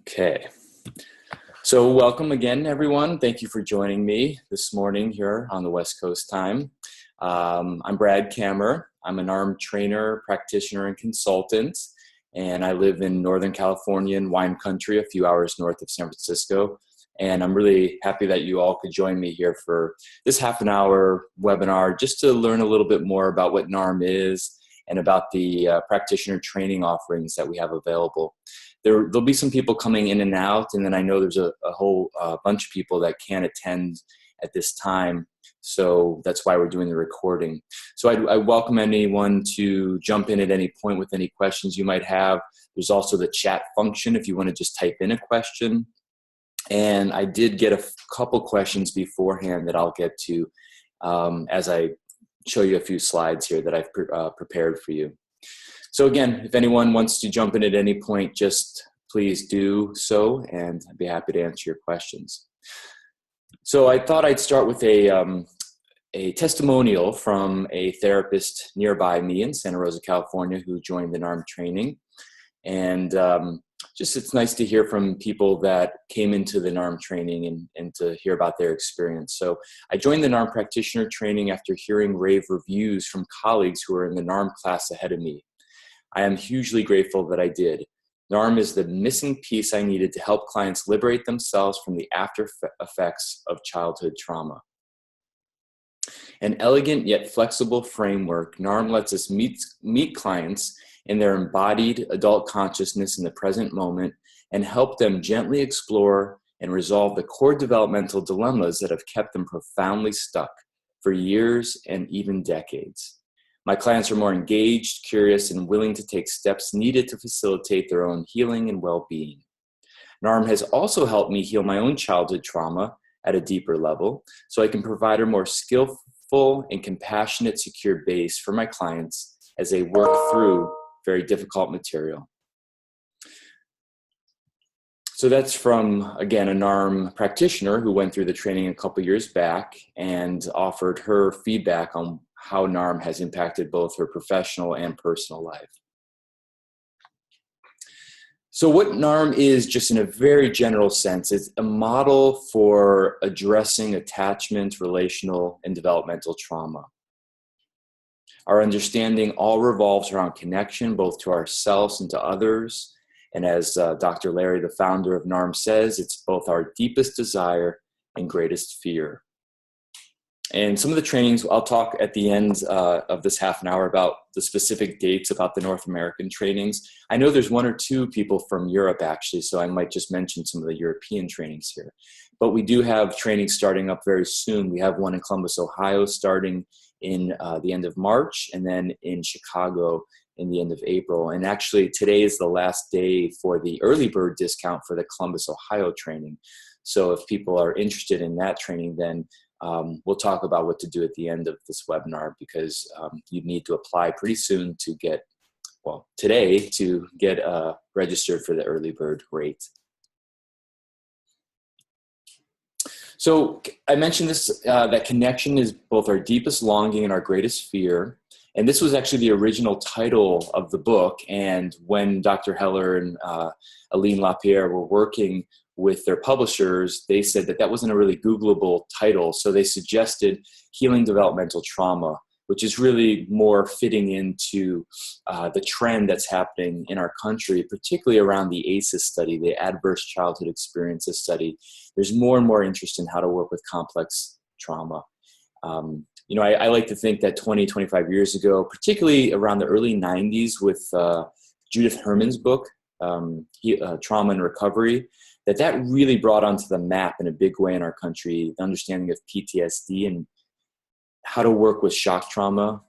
Okay, so welcome again, everyone. Thank you for joining me this morning here on the West Coast time. I'm Brad Kammer. I'm a NARM trainer, practitioner, and consultant, and I live in Northern California in wine country, a few hours north of San Francisco. And I'm really happy that you all could join me here for this half an hour webinar just to learn a little bit more about what NARM is and about the practitioner training offerings that we have available. There'll be some people coming in and out, and then I know there's a whole bunch of people that can't attend at this time, so that's why we're doing the recording. So I welcome anyone to jump in at any point with any questions you might have. There's also the chat function if you want to just type in a question. And I did get a couple questions beforehand that I'll get to as I show you a few slides here that I've prepared for you. So again, if anyone wants to jump in at any point, just please do so, and I'd be happy to answer your questions. So I thought I'd start with a testimonial from a therapist nearby me in Santa Rosa, California, who joined the NARM training. And just it's nice to hear from people that came into the NARM training and to hear about their experience. So I joined the NARM practitioner training after hearing rave reviews from colleagues who were in the NARM class ahead of me. I am hugely grateful that I did. NARM is the missing piece I needed to help clients liberate themselves from the after effects of childhood trauma. An elegant yet flexible framework, NARM lets us meet clients in their embodied adult consciousness in the present moment and help them gently explore and resolve the core developmental dilemmas that have kept them profoundly stuck for years and even decades. My clients are more engaged, curious, and willing to take steps needed to facilitate their own healing and well-being. NARM has also helped me heal my own childhood trauma at a deeper level, so I can provide a more skillful and compassionate, secure base for my clients as they work through very difficult material. So that's from, again, a NARM practitioner who went through the training a couple years back and offered her feedback on how NARM has impacted both her professional and personal life. So what NARM is, just in a very general sense, is a model for addressing attachment, relational, and developmental trauma. Our understanding all revolves around connection, both to ourselves and to others. And as Dr. Larry, the founder of NARM, says, it's both our deepest desire and greatest fear. And some of the trainings, I'll talk at the end of this half an hour about the specific dates about the North American trainings. I know there's one or two people from Europe, actually, so I might just mention some of the European trainings here. But we do have trainings starting up very soon. We have one in Columbus, Ohio, starting in the end of March, and then in Chicago in the end of April. And actually, today is the last day for the early bird discount for the Columbus, Ohio training. So if people are interested in that training, then we'll talk about what to do at the end of this webinar, because you need to apply pretty soon to get, well, today to get registered for the early bird rate. So I mentioned this, that connection is both our deepest longing and our greatest fear. And this was actually the original title of the book. And when Dr. Heller and Aline Lapierre were working with their publishers, they said that that wasn't a really Googleable title. So they suggested healing developmental trauma, which is really more fitting into the trend that's happening in our country, particularly around the ACEs study, the Adverse Childhood Experiences study. There's more and more interest in how to work with complex trauma. You know, I like to think that 20, 25 years ago, particularly around the early 90s with Judith Herman's book, Trauma and Recovery, that really brought onto the map in a big way in our country, the understanding of PTSD and how to work with shock trauma.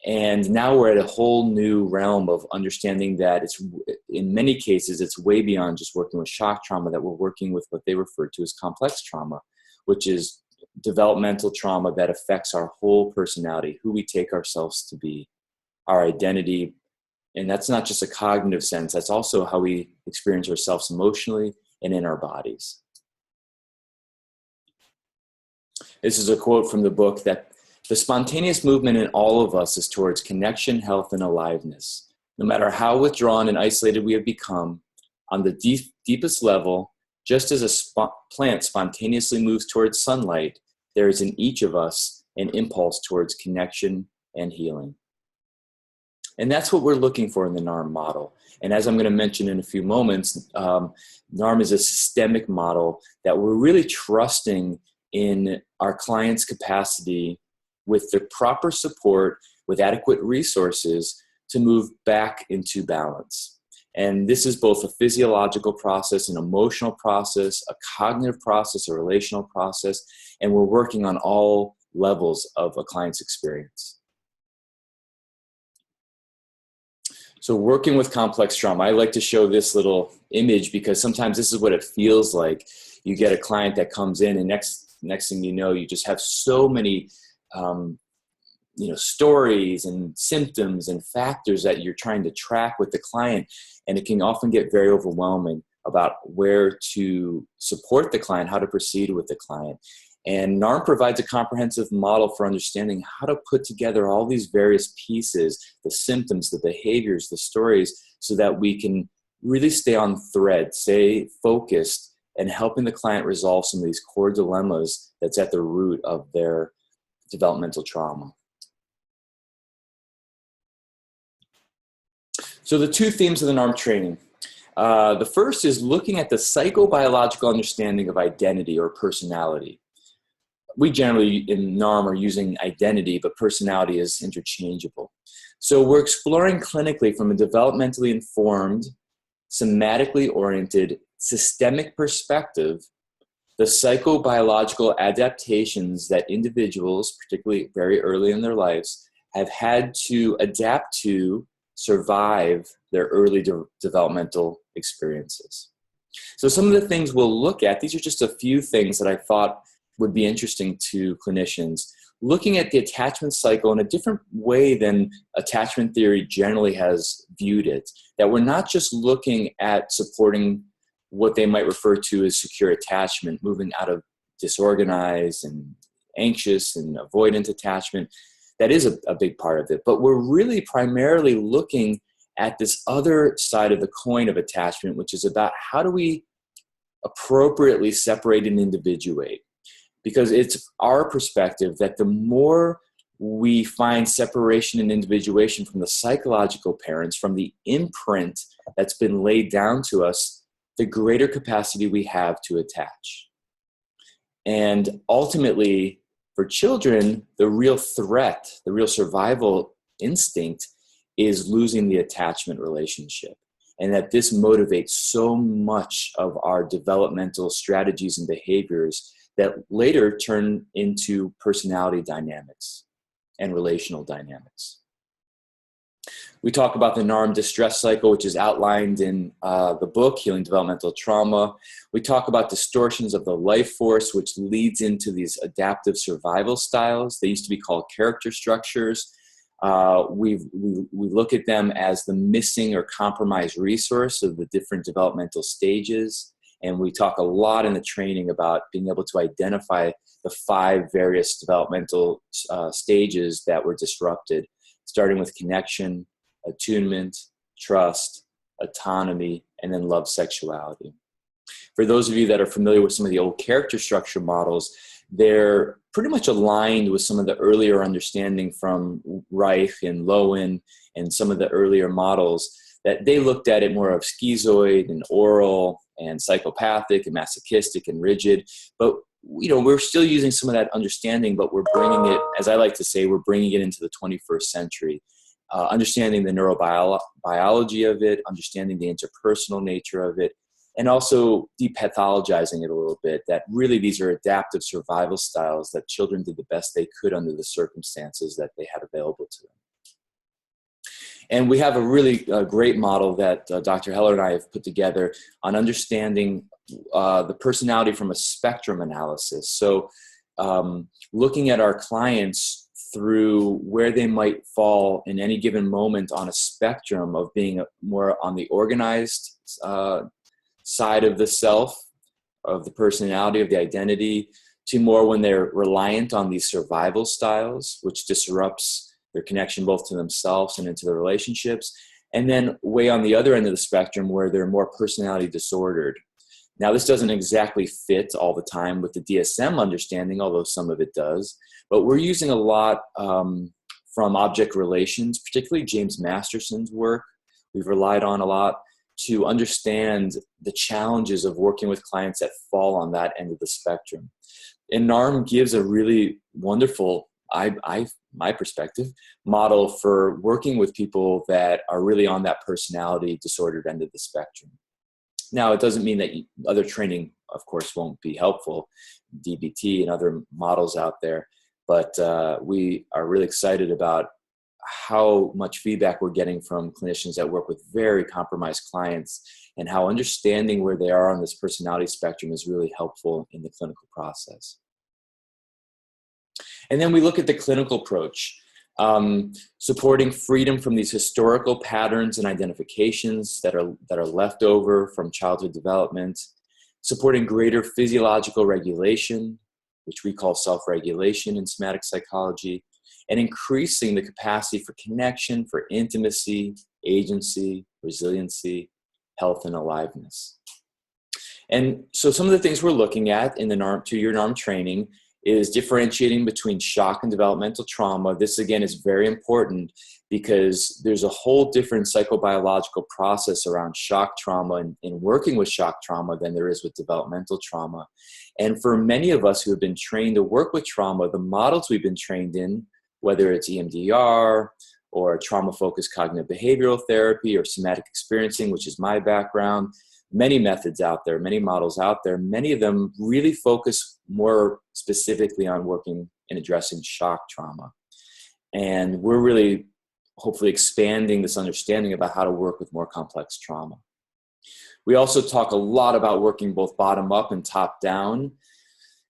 And now we're at a whole new realm of understanding that it's, in many cases, it's way beyond just working with shock trauma, that we're working with what they refer to as complex trauma, which is developmental trauma that affects our whole personality, who we take ourselves to be, our identity. And that's not just a cognitive sense, that's also how we experience ourselves emotionally and in our bodies. This is a quote from the book that the spontaneous movement in all of us is towards connection, health, and aliveness. No matter how withdrawn and isolated we have become, on the deepest level, just as a plant spontaneously moves towards sunlight, there is in each of us an impulse towards connection and healing. And that's what we're looking for in the NARM model. And as I'm going to mention in a few moments, NARM is a systemic model that we're really trusting in our clients' capacity with the proper support, with adequate resources to move back into balance. And this is both a physiological process, an emotional process, a cognitive process, a relational process, and we're working on all levels of a client's experience. So working with complex trauma, I like to show this little image because sometimes this is what it feels like. You get a client that comes in and next thing you know, you just have so many stories and symptoms and factors that you're trying to track with the client. And it can often get very overwhelming about where to support the client, how to proceed with the client. And NARM provides a comprehensive model for understanding how to put together all these various pieces, the symptoms, the behaviors, the stories, so that we can really stay on thread, stay focused, and helping the client resolve some of these core dilemmas that's at the root of their developmental trauma. So the two themes of the NARM training. The first is looking at the psychobiological understanding of identity or personality. We generally in NARM are using identity, but personality is interchangeable. So we're exploring clinically from a developmentally informed, somatically oriented, systemic perspective, the psychobiological adaptations that individuals, particularly very early in their lives, have had to adapt to survive their early developmental experiences. So some of the things we'll look at, these are just a few things that I thought would be interesting to clinicians, looking at the attachment cycle in a different way than attachment theory generally has viewed it, that we're not just looking at supporting what they might refer to as secure attachment, moving out of disorganized and anxious and avoidant attachment. That is a big part of it, but we're really primarily looking at this other side of the coin of attachment, which is about how do we appropriately separate and individuate. Because it's our perspective that the more we find separation and individuation from the psychological parents, from the imprint that's been laid down to us, the greater capacity we have to attach. And ultimately, for children, the real threat, the real survival instinct is losing the attachment relationship. And that this motivates so much of our developmental strategies and behaviors that later turn into personality dynamics and relational dynamics. We talk about the NARM distress cycle, which is outlined in the book, Healing Developmental Trauma. We talk about distortions of the life force, which leads into these adaptive survival styles. They used to be called character structures. We look at them as the missing or compromised resource of the different developmental stages. And we talk a lot in the training about being able to identify the 5 various developmental stages that were disrupted, starting with connection, attunement, trust, autonomy, and then love sexuality. For those of you that are familiar with some of the old character structure models, they're pretty much aligned with some of the earlier understanding from Reich and Lowen and some of the earlier models, that they looked at it more of schizoid and oral and psychopathic and masochistic and rigid. But we're still using some of that understanding, but we're bringing it, as I like to say, we're bringing it into the 21st century. Understanding the neurobiology of it, understanding the interpersonal nature of it, and also depathologizing it a little bit, that really these are adaptive survival styles that children did the best they could under the circumstances that they had available to them. And we have a really great model that Dr. Heller and I have put together on understanding the personality from a spectrum analysis. So looking at our clients through where they might fall in any given moment on a spectrum of being more on the organized side of the self, of the personality, of the identity, to more when they're reliant on these survival styles, which disrupts their connection both to themselves and into their relationships, and then way on the other end of the spectrum where they're more personality disordered. Now, this doesn't exactly fit all the time with the DSM understanding, although some of it does, but we're using a lot from object relations, particularly James Masterson's work. We've relied on a lot to understand the challenges of working with clients that fall on that end of the spectrum. And NARM gives a really wonderful, my perspective, model for working with people that are really on that personality disordered end of the spectrum. Now, it doesn't mean that other training, of course, won't be helpful, DBT and other models out there, but we are really excited about how much feedback we're getting from clinicians that work with very compromised clients, and how understanding where they are on this personality spectrum is really helpful in the clinical process. And then we look at the clinical approach, supporting freedom from these historical patterns and identifications that are left over from childhood development, supporting greater physiological regulation, which we call self-regulation in somatic psychology, and increasing the capacity for connection, for intimacy, agency, resiliency, health, and aliveness. And so some of the things we're looking at in the NARM, two-year NARM training is differentiating between shock and developmental trauma. This, again, is very important because there's a whole different psychobiological process around shock trauma and in working with shock trauma than there is with developmental trauma. And for many of us who have been trained to work with trauma, the models we've been trained in, whether it's EMDR or trauma-focused cognitive behavioral therapy or somatic experiencing, which is my background, many methods out there, many models out there, many of them really focus more specifically on working and addressing shock trauma. And we're really hopefully expanding this understanding about how to work with more complex trauma. We also talk a lot about working both bottom up and top down.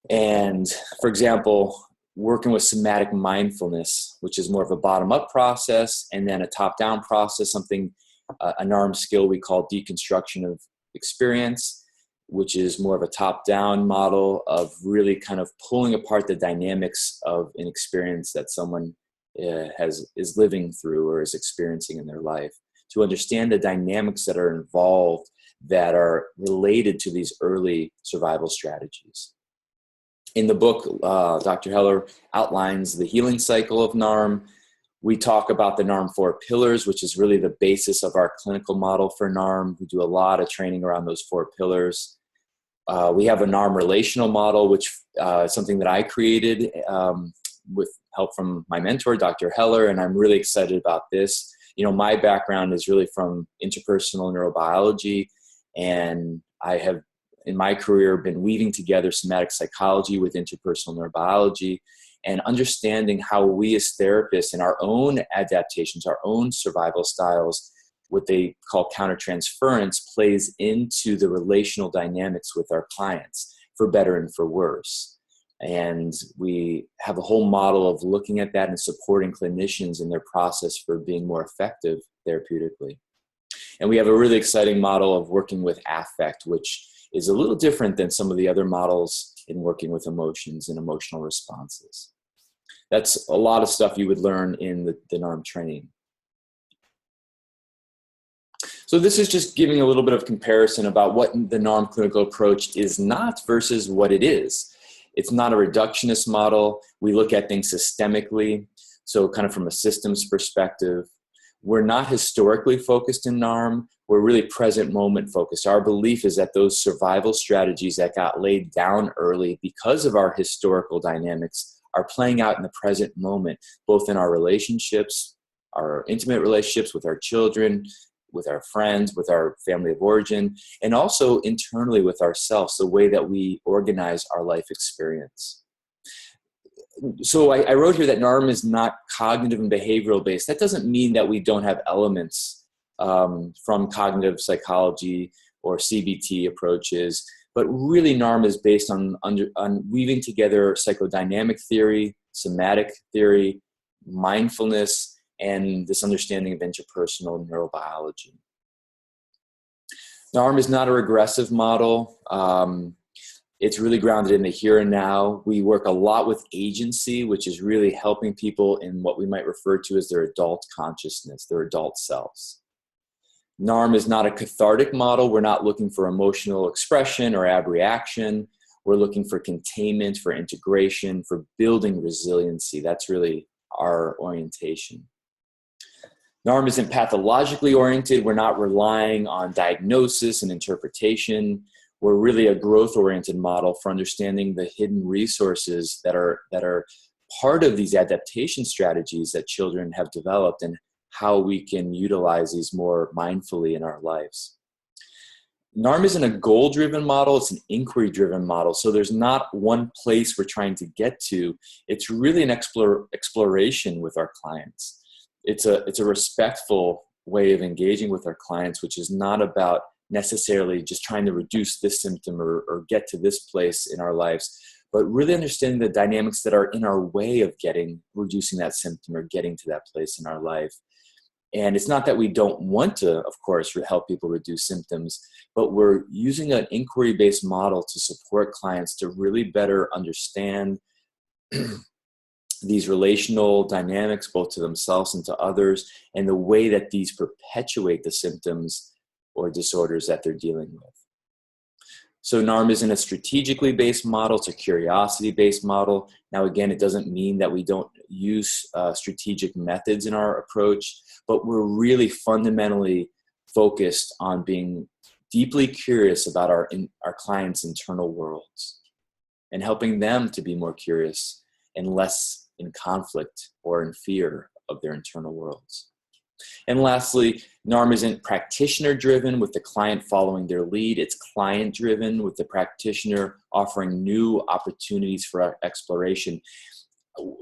And for example, working with somatic mindfulness, which is more of a bottom-up process, and then a top-down process, something, a NARM skill we call deconstruction of experience, which is more of a top-down model of really kind of pulling apart the dynamics of an experience that someone is living through or is experiencing in their life, to understand the dynamics that are involved that are related to these early survival strategies. In the book, Dr. Heller outlines the healing cycle of NARM. We talk about the NARM 4 pillars, which is really the basis of our clinical model for NARM. We do a lot of training around those 4 pillars. We have a NARM relational model, which is something that I created with help from my mentor, Dr. Heller, and I'm really excited about this. You know, my background is really from interpersonal neurobiology, and I have in my career been weaving together somatic psychology with interpersonal neurobiology and understanding how we as therapists and our own adaptations, our own survival styles, what they call countertransference, plays into the relational dynamics with our clients, for better and for worse. And we have a whole model of looking at that and supporting clinicians in their process for being more effective therapeutically. And we have a really exciting model of working with affect, which is a little different than some of the other models in working with emotions and emotional responses. That's a lot of stuff you would learn in the NARM training. So this is just giving a little bit of comparison about what the NARM clinical approach is not versus what it is. It's not a reductionist model. We look at things systemically, so kind of from a systems perspective. We're not historically focused in NARM. We're really present moment focused. Our belief is that those survival strategies that got laid down early because of our historical dynamics are playing out in the present moment, both in our relationships, our intimate relationships with our children, with our friends, with our family of origin, and also internally with ourselves, the way that we organize our life experience. So I wrote here that NARM is not cognitive and behavioral based. That doesn't mean that we don't have elements from cognitive psychology or CBT approaches, but really NARM is based on weaving together psychodynamic theory, somatic theory, mindfulness, and this understanding of interpersonal neurobiology. NARM is not a regressive model. It's really grounded in the here and now. We work a lot with agency, which is really helping people in what we might refer to as their adult consciousness, their adult selves. NARM is not a cathartic model. We're not looking for emotional expression or abreaction. We're looking for containment, for integration, for building resiliency. That's really our orientation. NARM isn't pathologically oriented. We're not relying on diagnosis and interpretation. We're really a growth-oriented model for understanding the hidden resources that are part of these adaptation strategies that children have developed and how we can utilize these more mindfully in our lives. NARM isn't a goal-driven model, it's an inquiry-driven model. So there's not one place we're trying to get to. It's really an exploration with our clients. It's a respectful way of engaging with our clients, which is not about necessarily just trying to reduce this symptom or get to this place in our lives, but really understanding the dynamics that are in our way of reducing that symptom or getting to that place in our life. And it's not that we don't want to, of course, help people reduce symptoms, but we're using an inquiry-based model to support clients to really better understand these relational dynamics, both to themselves and to others, and the way that these perpetuate the symptoms or disorders that they're dealing with. So NARM isn't a strategically based model, it's a curiosity-based model. Now, again, it doesn't mean that we don't use strategic methods in our approach, but we're really fundamentally focused on being deeply curious about our clients' internal worlds and helping them to be more curious and less in conflict or in fear of their internal worlds. And lastly, NARM isn't practitioner-driven with the client following their lead. It's client-driven with the practitioner offering new opportunities for exploration.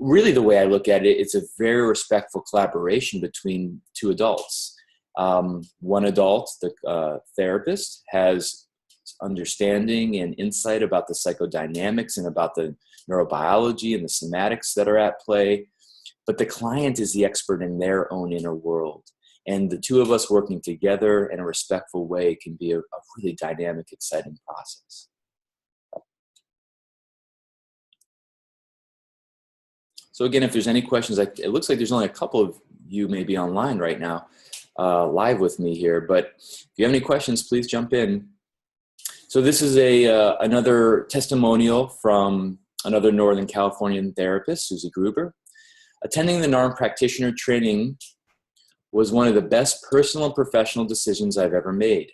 Really, the way I look at it, it's a very respectful collaboration between two adults. One adult, the therapist, has understanding and insight about the psychodynamics and about the neurobiology and the somatics that are at play. But the client is the expert in their own inner world. And the two of us working together in a respectful way can be a really dynamic, exciting process. So again, if there's any questions, it looks like there's only a couple of you maybe online right now, live with me here. But if you have any questions, please jump in. So this is another testimonial from another Northern Californian therapist, Susie Gruber. Attending the NARM Practitioner training was one of the best personal and professional decisions I've ever made.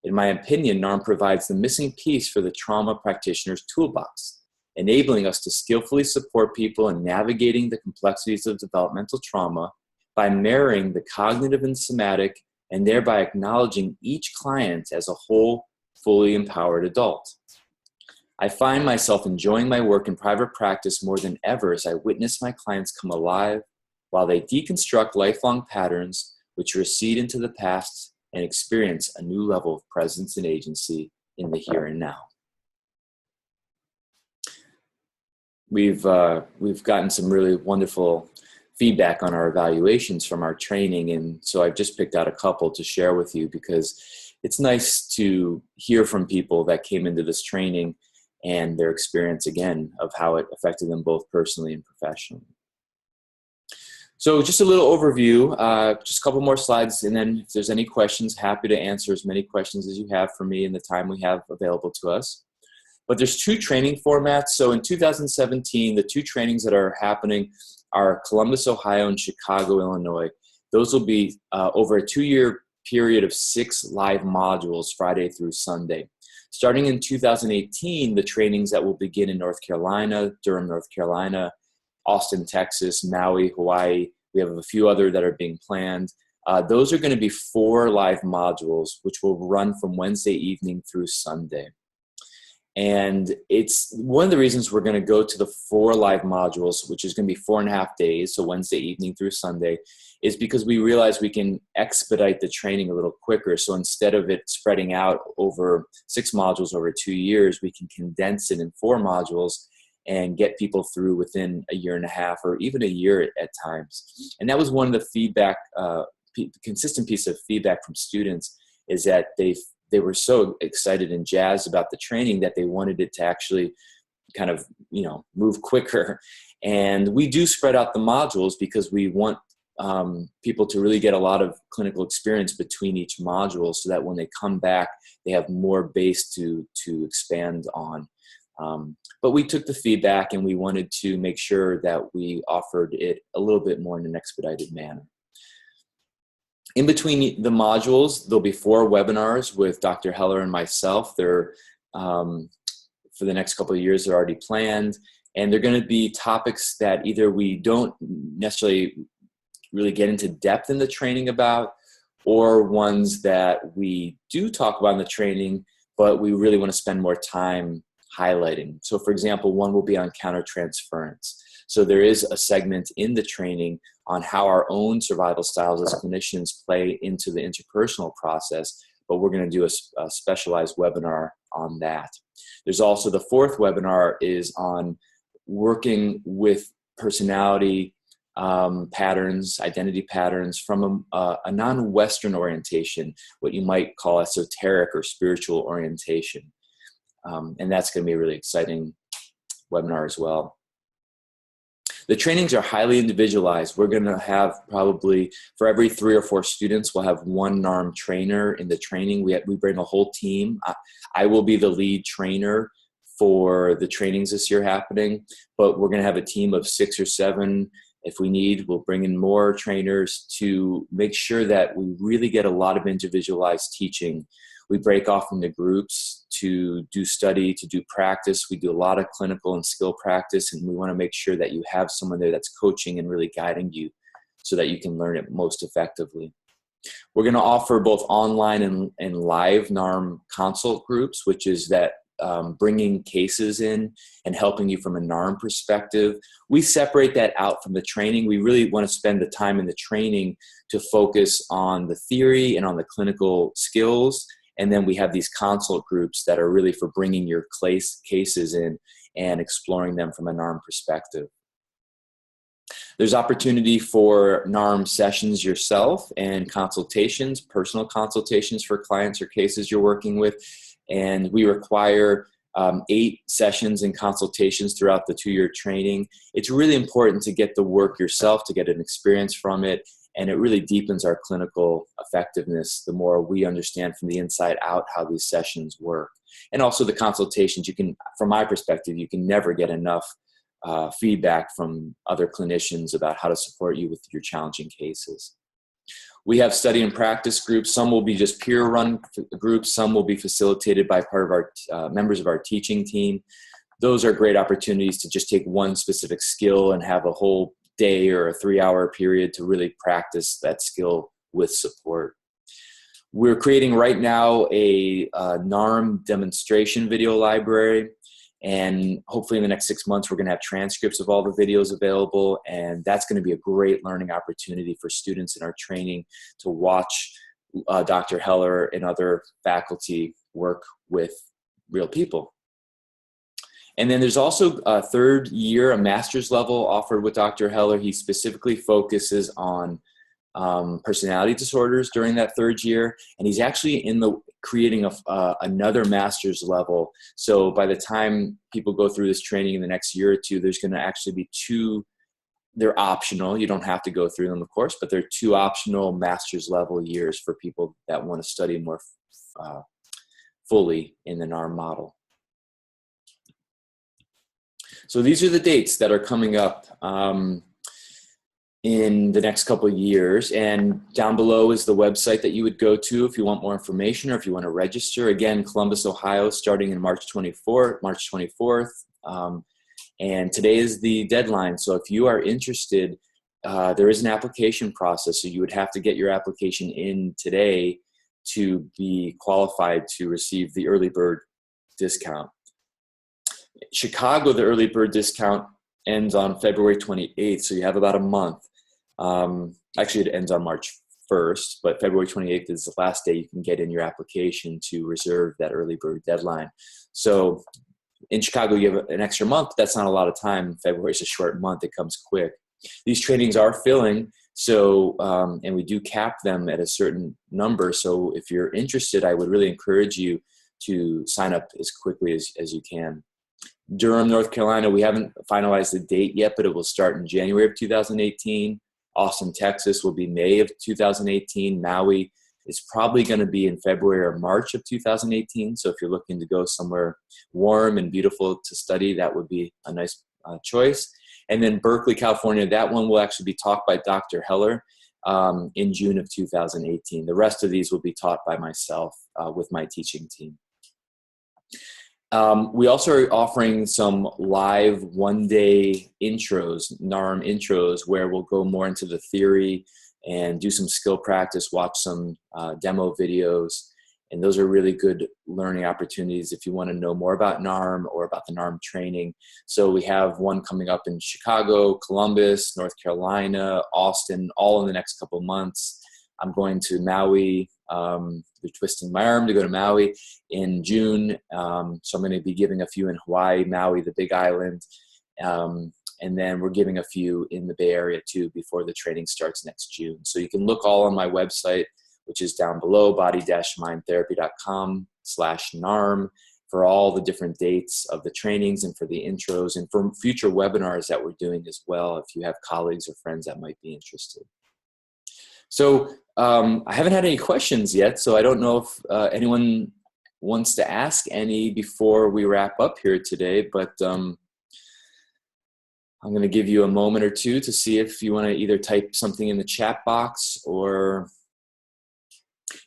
In my opinion, NARM provides the missing piece for the trauma practitioner's toolbox, enabling us to skillfully support people in navigating the complexities of developmental trauma by marrying the cognitive and somatic and thereby acknowledging each client as a whole, fully empowered adult. I find myself enjoying my work in private practice more than ever as I witness my clients come alive while they deconstruct lifelong patterns which recede into the past and experience a new level of presence and agency in the here and now. We've gotten some really wonderful feedback on our evaluations from our training, and so I've just picked out a couple to share with you because it's nice to hear from people that came into this training and their experience, again, of how it affected them both personally and professionally. So just a little overview, just a couple more slides, and then if there's any questions, happy to answer as many questions as you have for me in the time we have available to us. But there's two training formats. So in 2017, the two trainings that are happening are Columbus, Ohio, and Chicago, Illinois. Those will be over a 2-year period of 6 live modules, Friday through Sunday. Starting in 2018, the trainings that will begin in North Carolina, Durham, North Carolina, Austin, Texas, Maui, Hawaii. We have a few other that are being planned. Those are going to be 4 live modules, which will run from Wednesday evening through Sunday. And it's one of the reasons we're going to go to the 4 live modules, which is going to be 4.5 days, so Wednesday evening through Sunday, is because we realize we can expedite the training a little quicker. So instead of it spreading out over 6 modules over 2 years, we can condense it in 4 modules and get people through within a 1.5 years or even a year at times. And that was one of the feedback, consistent piece of feedback from students, is that they were so excited and jazzed about the training that they wanted it to actually kind of, move quicker. And we do spread out the modules because we want people to really get a lot of clinical experience between each module so that when they come back, they have more base to expand on. But we took the feedback and we wanted to make sure that we offered it a little bit more in an expedited manner. In between the modules, there'll be 4 webinars with Dr. Heller and myself. They're, for the next couple of years, they're already planned. And they're going to be topics that either we don't necessarily really get into depth in the training about, or ones that we do talk about in the training, but we really want to spend more time highlighting. So for example, one will be on countertransference. So there is a segment in the training on how our own survival styles as clinicians play into the interpersonal process, but we're going to do a specialized webinar on that. There's also the 4th webinar is on working with personality patterns, identity patterns from a non-Western orientation, what you might call esoteric or spiritual orientation. And that's going to be a really exciting webinar as well. The trainings are highly individualized. We're going to have probably, for every 3 or 4 students, we'll have 1 NARM trainer in the training. We bring a whole team. I will be the lead trainer for the trainings this year happening, but we're going to have a team of 6 or 7. If we need, we'll bring in more trainers to make sure that we really get a lot of individualized teaching. We break off into groups to do study, to do practice. We do a lot of clinical and skill practice, and we want to make sure that you have someone there that's coaching and really guiding you so that you can learn it most effectively. We're going to offer both online and live NARM consult groups, which is that bringing cases in and helping you from a NARM perspective. We separate that out from the training. We really want to spend the time in the training to focus on the theory and on the clinical skills. And then we have these consult groups that are really for bringing your cases in and exploring them from a NARM perspective. There's opportunity for NARM sessions yourself and consultations, personal consultations for clients or cases you're working with. And we require 8 sessions and consultations throughout the 2-year training. It's really important to get the work yourself, to get an experience from it, and it really deepens our clinical effectiveness the more we understand from the inside out how these sessions work. And also the consultations, you can, from my perspective, you can never get enough feedback from other clinicians about how to support you with your challenging cases. We have study and practice groups. Some will be just peer-run groups. Some will be facilitated by part of our members of our teaching team. Those are great opportunities to just take one specific skill and have a whole day or a 3-hour period to really practice that skill with support. We're creating right now a NARM demonstration video library. And hopefully in the next 6 months, we're going to have transcripts of all the videos available. And that's going to be a great learning opportunity for students in our training to watch Dr. Heller and other faculty work with real people. And then there's also a 3rd year, a master's level offered with Dr. Heller. He specifically focuses on personality disorders during that 3rd year. And he's actually in the creating another master's level. So by the time people go through this training in the next year or 2, there's going to actually be 2, they're optional. You don't have to go through them, of course, but they're 2 optional master's level years for people that want to study more fully in the NARM model. So these are the dates that are coming up in the next couple of years, and down below is the website that you would go to if you want more information or if you want to register. Again, Columbus, Ohio, starting in March 24th. And today is the deadline. So if you are interested, there is an application process. So you would have to get your application in today to be qualified to receive the early bird discount. Chicago, the early bird discount ends on February 28th. So you have about a month. Actually, it ends on March 1st, but February 28th is the last day you can get in your application to reserve that early bird deadline. So in Chicago, you have an extra month. That's not a lot of time. February is a short month. It comes quick. These trainings are filling, so and we do cap them at a certain number. So if you're interested, I would really encourage you to sign up as quickly as you can. Durham, North Carolina, we haven't finalized the date yet, but it will start in January of 2018. Austin, Texas will be May of 2018. Maui is probably going to be in February or March of 2018. So if you're looking to go somewhere warm and beautiful to study, that would be a nice choice. And then Berkeley, California, that one will actually be taught by Dr. Heller in June of 2018. The rest of these will be taught by myself with my teaching team. We also are offering some live one-day intros, NARM intros, where we'll go more into the theory and do some skill practice, watch some demo videos. And those are really good learning opportunities if you want to know more about NARM or about the NARM training. So we have one coming up in Chicago, Columbus, North Carolina, Austin, all in the next couple of months. I'm going to Maui. They're twisting my arm to go to Maui in June. So I'm going to be giving a few in Hawaii, Maui, the Big Island. And then we're giving a few in the Bay Area too before the training starts next June. So you can look all on my website, which is down below, body-mindtherapy.com/NARM, for all the different dates of the trainings and for the intros and for future webinars that we're doing as well, if you have colleagues or friends that might be interested. So I haven't had any questions yet, so I don't know if anyone wants to ask any before we wrap up here today, but I'm going to give you a moment or two to see if you want to either type something in the chat box or,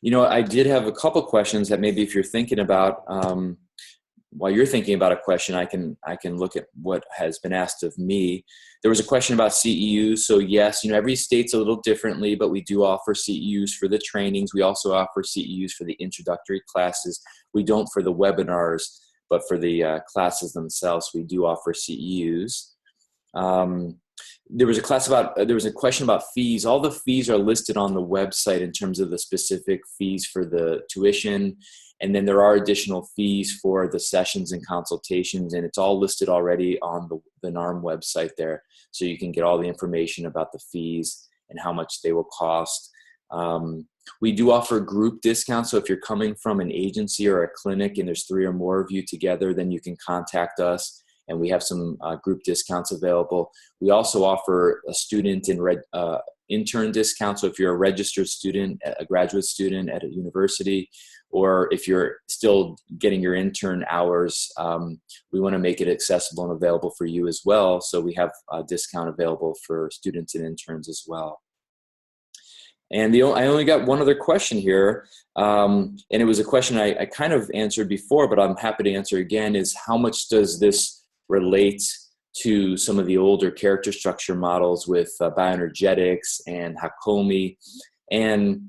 you know, I did have a couple questions that maybe if you're thinking about, while you're thinking about a question, I can look at what has been asked of me. There was a question about CEUs. So yes, you know, every state's a little differently, but we do offer CEUs for the trainings. We also offer CEUs for the introductory classes. We don't for the webinars, but for the classes themselves, we do offer CEUs. There was a question about fees. All the fees are listed on the website in terms of the specific fees for the tuition. And then there are additional fees for the sessions and consultations, and it's all listed already on the NARM website there. So you can get all the information about the fees and how much they will cost. We do offer group discounts. So if you're coming from an agency or a clinic and there's 3 or more of you together, then you can contact us and we have some group discounts available. We also offer a student and intern discount. So if you're a registered student, a graduate student at a university, or if you're still getting your intern hours, we want to make it accessible and available for you as well. So we have a discount available for students and interns as well. And I only got one other question here, and it was a question I kind of answered before, but I'm happy to answer again, is how much does this relate to some of the older character structure models with bioenergetics and Hakomi? And,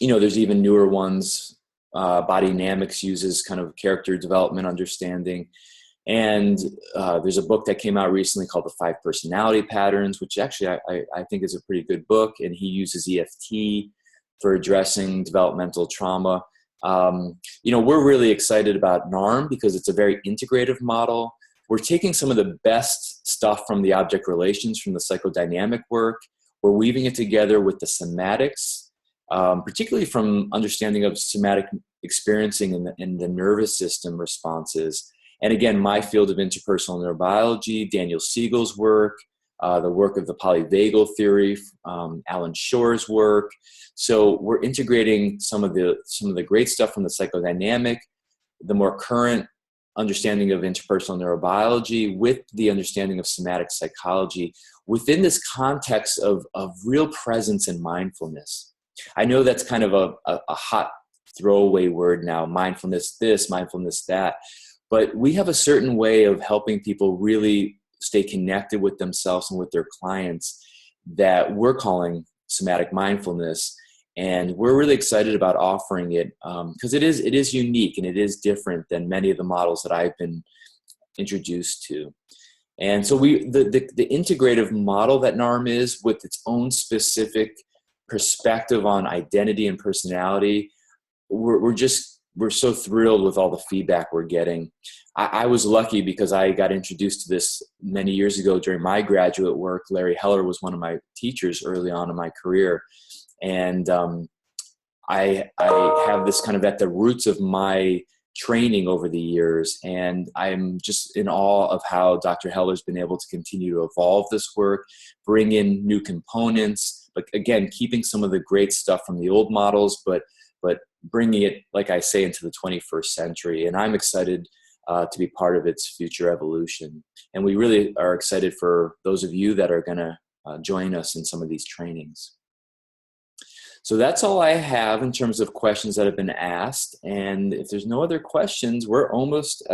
you know, there's even newer ones. Body Dynamics uses kind of character development understanding. And there's a book that came out recently called The 5 Personality Patterns, which actually I think is a pretty good book. And he uses EFT for addressing developmental trauma. You know, we're really excited about NARM because it's a very integrative model. We're taking some of the best stuff from the object relations, from the psychodynamic work. We're weaving it together with the somatics, particularly from understanding of somatic experiencing in the nervous system responses. And again, my field of interpersonal neurobiology, Daniel Siegel's work, the work of the polyvagal theory, Alan Shore's work. So we're integrating some of the great stuff from the psychodynamic, the more current understanding of interpersonal neurobiology with the understanding of somatic psychology within this context of real presence and mindfulness. I know that's kind of a hot throwaway word now, mindfulness this, mindfulness that, but we have a certain way of helping people really stay connected with themselves and with their clients that we're calling somatic mindfulness. And we're really excited about offering it because it is unique and it is different than many of the models that I've been introduced to. And so the integrative model that NARM is, with its own specific perspective on identity and personality, we're so thrilled with all the feedback we're getting. I was lucky because I got introduced to this many years ago during my graduate work. Larry Heller was one of my teachers early on in my career. And I have this kind of at the roots of my training over the years, and I'm just in awe of how Dr. Heller's been able to continue to evolve this work, bring in new components, but again, keeping some of the great stuff from the old models, but bringing it, like I say, into the 21st century. And I'm excited to be part of its future evolution. And we really are excited for those of you that are going to join us in some of these trainings. So that's all I have in terms of questions that have been asked. And if there's no other questions, we're almost,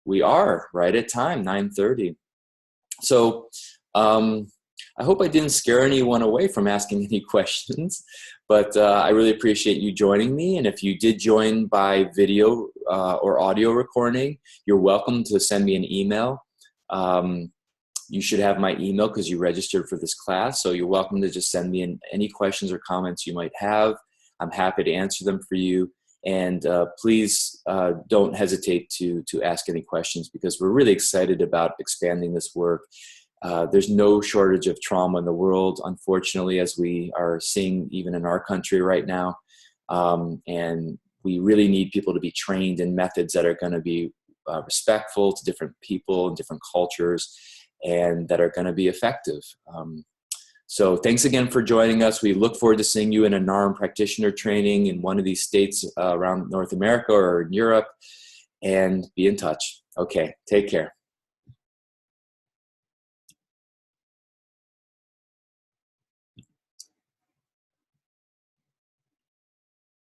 we are right at time, 9:30. So I hope I didn't scare anyone away from asking any questions, but I really appreciate you joining me. And if you did join by video or audio recording, you're welcome to send me an email. You should have my email because you registered for this class. So you're welcome to just send me any questions or comments you might have. I'm happy to answer them for you. And please don't hesitate to ask any questions, because we're really excited about expanding this work. There's no shortage of trauma in the world, unfortunately, as we are seeing even in our country right now. And we really need people to be trained in methods that are going to be respectful to different people and different cultures, and that are going to be effective. So thanks again for joining us. We look forward to seeing you in a NARM practitioner training in one of these states around North America or in Europe, and be in touch. Okay, take care.